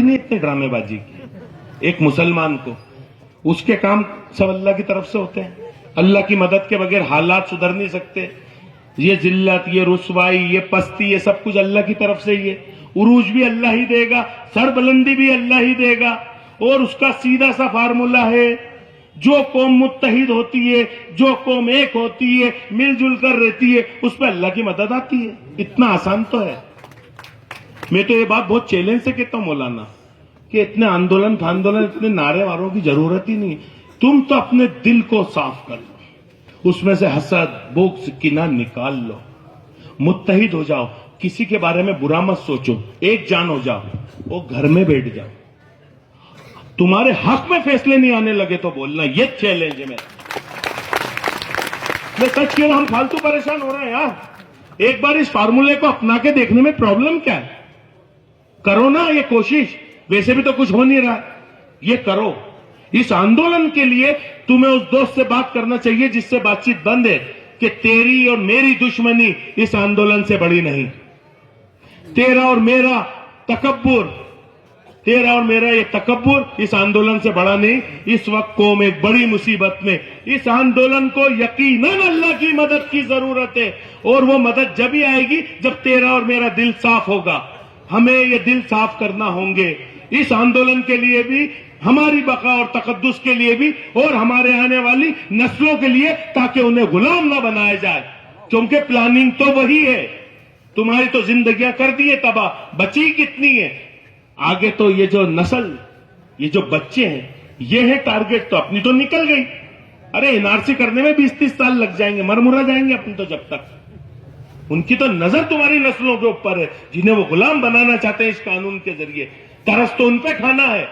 नहीं इतनी ड्रामेबाजी की। एक मुसलमान को उसके काम सब अल्लाह की तरफ से होते हैं। अल्लाह की मदद के बगैर हालात सुधर नहीं सकते। ये जिल्लत, ये रुसवाई, ये पस्ती, ये सब कुछ अल्लाह की तरफ से ही है। उरूज भी अल्लाह ही देगा, सरबुलंदी भी अल्लाह ही देगा। और उसका सीधा सा फार्मूला है, जो कौम मुत्तहिद होती है, जो कौम एक होती है, मिलजुल कर रहती है, उस पर अल्लाह की मदद आती है। इतना आसान तो है। मैं तो ये बात बहुत चैलेंज से कहता हूं मौलाना, कि इतने आंदोलन फांदोलन, इतने नारे वारों की जरूरत ही नहीं। तुम तो अपने दिल को साफ कर लो, उसमें से हसद, बुग़्ज़, किना निकाल लो, मुत्तहिद हो जाओ, किसी के बारे में बुरा मत सोचो, एक जान हो जाओ, वो घर में बैठ जाओ। तुम्हारे हक में फैसले नहीं आने लगे तो बोलना, ये चैलेंज है मेरा। मैं सच कह रहा हूं, हम फालतू परेशान हो रहे हैं यार। एक बार इस फार्मूले को अपना के देखने में प्रॉब्लम क्या है? करो ना ये कोशिश, वैसे भी तो कुछ हो नहीं रहा, ये करो। इस आंदोलन के लिए तुम्हें उस दोस्त से बात करना चाहिए जिससे बातचीत बंद है, कि तेरी और मेरी दुश्मनी इस आंदोलन से बड़ी नहीं। तेरा और मेरा तकब्बुर, तेरा और मेरा ये तकब्बुर इस आंदोलन से बड़ा नहीं। इस वक्त कौम एक बड़ी मुसीबत में, इस आंदोलन को यकीनन अल्लाह की मदद की जरूरत है। और वो मदद जब ही आएगी जब तेरा और मेरा दिल साफ होगा। हमें ये दिल साफ करना होंगे, इस आंदोलन के लिए भी, हमारी बका और तकद्दुस के लिए भी, और हमारे आने वाली नस्लों के लिए, ताकि उन्हें गुलाम ना बनाया जाए। क्योंकि प्लानिंग तो वही है। तुम्हारी तो जिंदगियां कर दी है तबाह, बची कितनी है? आगे तो ये जो नस्ल, ये जो बच्चे हैं, ये है टारगेट। तो अपनी तो निकल गई। अरे एनआरसी करने में 20-30 साल लग जाएंगे, मरमुरा जाएंगे अपनी तो। जब तक उनकी तो नजर तुम्हारी नस्लों के ऊपर है, जिन्हें वो गुलाम बनाना चाहते हैं इस कानून के जरिए। तरस तो उन पे खाना है,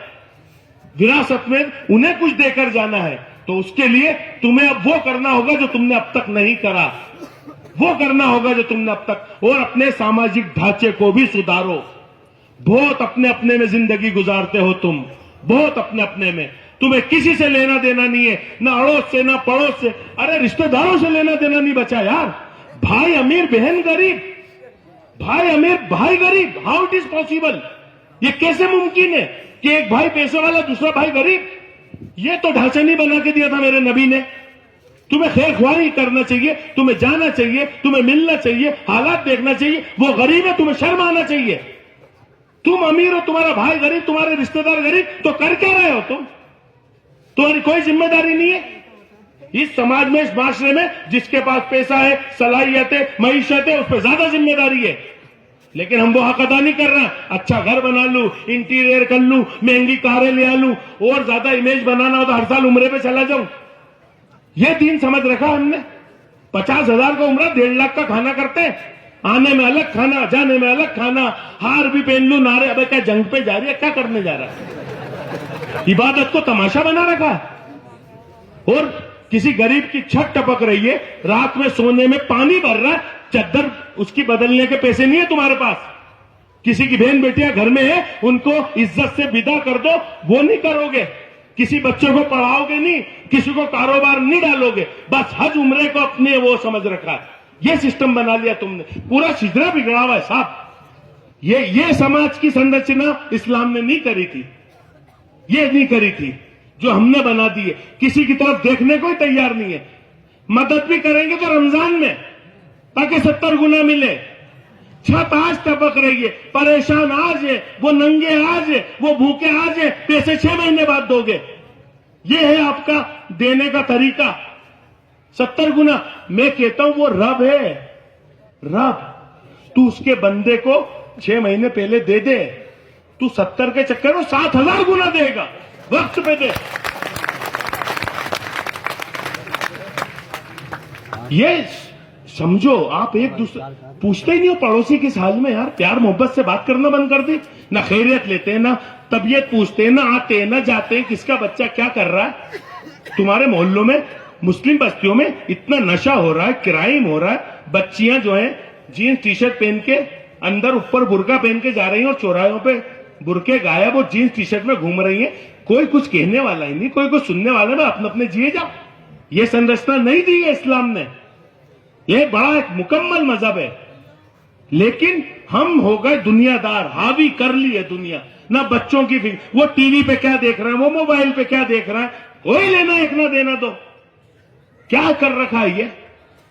विरासत में उन्हें कुछ देकर जाना है। तो उसके लिए तुम्हें अब वो करना होगा जो तुमने अब तक नहीं करा, वो करना होगा जो तुमने अब तक। और अपने सामाजिक ढांचे को भी सुधारो। बहुत अपने अपने में जिंदगी गुजारते हो तुम, बहुत अपने अपने में। तुम्हें किसी से लेना देना नहीं है, ना अड़ोस से, ना पड़ोस से। अरे रिश्तेदारों से लेना देना नहीं बचा यार। भाई अमीर, बहन गरीब, भाई अमीर, भाई गरीब। How it is possible? ये कैसे मुमकिन है कि एक भाई पैसे वाला, दूसरा भाई गरीब? ये तो ढांचा नहीं बना के दिया था मेरे नबी ने। तुम्हें खैर ख्वाही करना चाहिए, तुम्हें जाना चाहिए, तुम्हें मिलना चाहिए, हालात देखना चाहिए। वो गरीब है, तुम्हें शर्म आना चाहिए। तुम अमीर हो, तुम्हारा भाई गरीब, तुम्हारे रिश्तेदार गरीब, तो कर क्या रहे हो तुम? तुम्हारी कोई जिम्मेदारी नहीं है इस समाज में, इस माशरे में। जिसके पास पैसा है, सलाहियत है, मईशत है, उस पर ज्यादा जिम्मेदारी है। लेकिन हम वो हक अदा नहीं कर रहे। अच्छा घर बना लूं, इंटीरियर कर लूं, महंगी कारें ले आ लूं, और ज्यादा इमेज बनाना हो तो हर साल उम्रे पे चला जाऊं। ये दीन समझ रखा हमने। 50,000 का उम्रा, 1.5 लाख का खाना करते हैं। आने में अलग खाना, जाने में अलग खाना, हार भी पहन लूं, नारे। अबे क्या जंग पे जा रही है? क्या करने जा रहा है? इबादत को तमाशा बना रखा है। और किसी गरीब की छत टपक रही है, रात में सोने में पानी भर रहा है, चद्दर उसकी बदलने के पैसे नहीं है तुम्हारे पास। किसी की बहन बेटियां घर में है, उनको इज्जत से विदा कर दो, वो नहीं करोगे। किसी बच्चों को पढ़ाओगे नहीं, किसी को कारोबार नहीं डालोगे। बस हज उम्रे को अपने वो समझ रखा है। ये सिस्टम बना लिया तुमने, पूरा सिजरा बिगड़ा हुआ है साहब। ये समाज की संरचना इस्लाम ने नहीं करी थी, ये नहीं करी थी जो हमने बना दी है। किसी की तरफ देखने को ही तैयार नहीं है। मदद भी करेंगे तो रमजान में, ताकि 70 गुना मिले। छत आज टपक रही है, परेशान आज है, वो नंगे आज है, वो भूखे आज है, पैसे 6 महीने बाद दोगे। ये है आपका देने का तरीका, 70 गुना। मैं कहता हूं वो रब है, रब। तू उसके बंदे को 6 महीने पहले दे दे, तू 70 के चक्कर में 7,000 गुना देगा, वक्त पे दे। ये समझो आप। एक दूसरे पूछते ही नहीं हो पड़ोसी किस हाल में यार। प्यार मोहब्बत से बात करना बंद कर दी। ना खैरियत लेते हैं, ना तबीयत पूछते हैं, ना आते हैं, ना जाते हैं, किसका बच्चा क्या कर रहा है। तुम्हारे मोहल्लों में, मुस्लिम बस्तियों में इतना नशा हो रहा है, क्राइम हो रहा है। बच्चियां जो है जीन्स टी शर्ट पहन के, अंदर ऊपर बुर्का पहन के जा रही हैं, और चौराहों पे बुरके गायब, वो जीन्स टी शर्ट में घूम रही हैं। कोई कुछ कहने वाला ही नहीं, कोई कुछ सुनने वाला नहीं। अपने अपने जिए जाओ। ये संरचना नहीं दी है इस्लाम ने। यह बड़ा एक मुकम्मल मजहब है। लेकिन हम हो गए दुनियादार, हावी कर ली है दुनिया। ना बच्चों की फिक्र, वो टीवी पे क्या देख रहा है, वो मोबाइल पे क्या देख रहा है, कोई लेना एक ना देना। तो क्या कर रखा है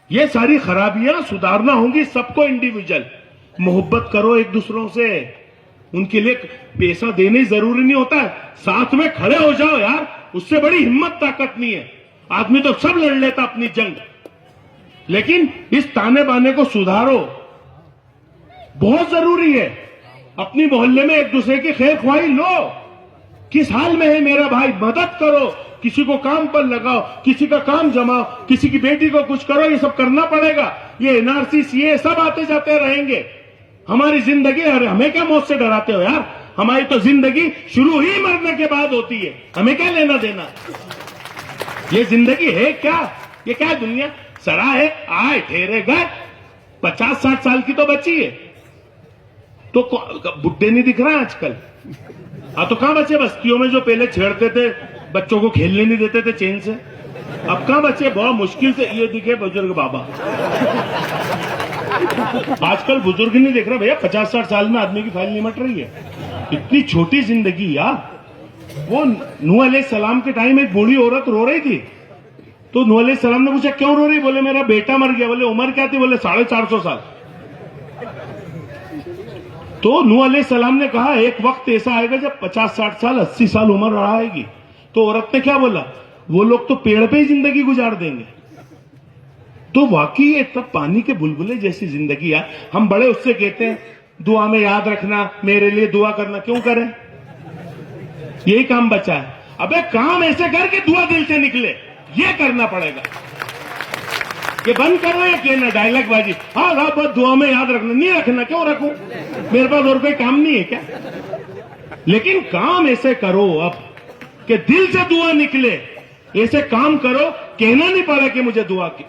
ये सारी खराबियां सुधारना होंगी सबको। इंडिविजुअल मोहब्बत करो एक दूसरों से, उनके लिए पैसा देने जरूरी नहीं होता है, साथ में खड़े हो जाओ यार, उससे बड़ी हिम्मत ताकत नहीं है। आदमी तो सब लड़ लेता अपनी जंग, लेकिन इस ताने बाने को सुधारो, बहुत जरूरी है। अपनी मोहल्ले में एक दूसरे की खैर ख्वाही लो, किस हाल में है मेरा भाई, मदद करो, किसी को काम पर लगाओ, किसी का काम जमाओ, किसी की बेटी को कुछ करो, ये सब करना पड़ेगा। ये एनआरसी सीए सब आते जाते रहेंगे। हमारी जिंदगी, अरे हमें क्या मौत से डराते हो यार, हमारी तो जिंदगी शुरू ही मरने के बाद होती है, हमें क्या लेना देना। ये जिंदगी है क्या, ये क्या दुनिया सड़ा है, आए ठहरे गए, 50-60 साल की तो बची है। तो बुड्ढे नहीं दिख रहा आजकल। तो कहां बचे बस्तियों में जो पहले छेड़ते थे, बच्चों को खेलने नहीं देते थे चैन से, अब कहां बचे, बहुत मुश्किल से ये दिखे बुजुर्ग बाबा। आजकल बुजुर्ग नहीं दिख रहा भैया, 50-60 साल में आदमी की फाइल नहीं मट रही है। इतनी छोटी जिंदगी यार। वो नूह अलैहिस्सलाम के टाइम एक बूढ़ी औरत रो रही थी, तो नूह अलैहिस्सलाम ने पूछा क्यों रो रही, बोले मेरा बेटा मर गया। बोले उम्र क्या थी, बोले 450 साल। तो नूह अलैहिस्सलाम ने कहा एक वक्त ऐसा आएगा जब 50-60 साल 80 साल उम्र रहा आएगी। तो औरत ने क्या बोला, वो लोग तो पेड़ पे ही जिंदगी गुजार देंगे। तो वाकई ये तब पानी के बुलबुले जैसी जिंदगी है। हम बड़े उससे कहते हैं दुआ में याद रखना, मेरे लिए दुआ करना, क्यों करें, यही काम बचा है। अबे काम ऐसे कर के दुआ दिल से निकले, ये करना पड़ेगा। ये बंद करो ये कहना डायलॉग बाजी, हाँ बहुत दुआ में याद रखना, नहीं रखना, क्यों रखूं, मेरे पास और कोई काम नहीं है क्या। लेकिन काम ऐसे करो अब कि दिल से दुआ निकले, ऐसे काम करो, कहना नहीं पड़े कि मुझे दुआ की।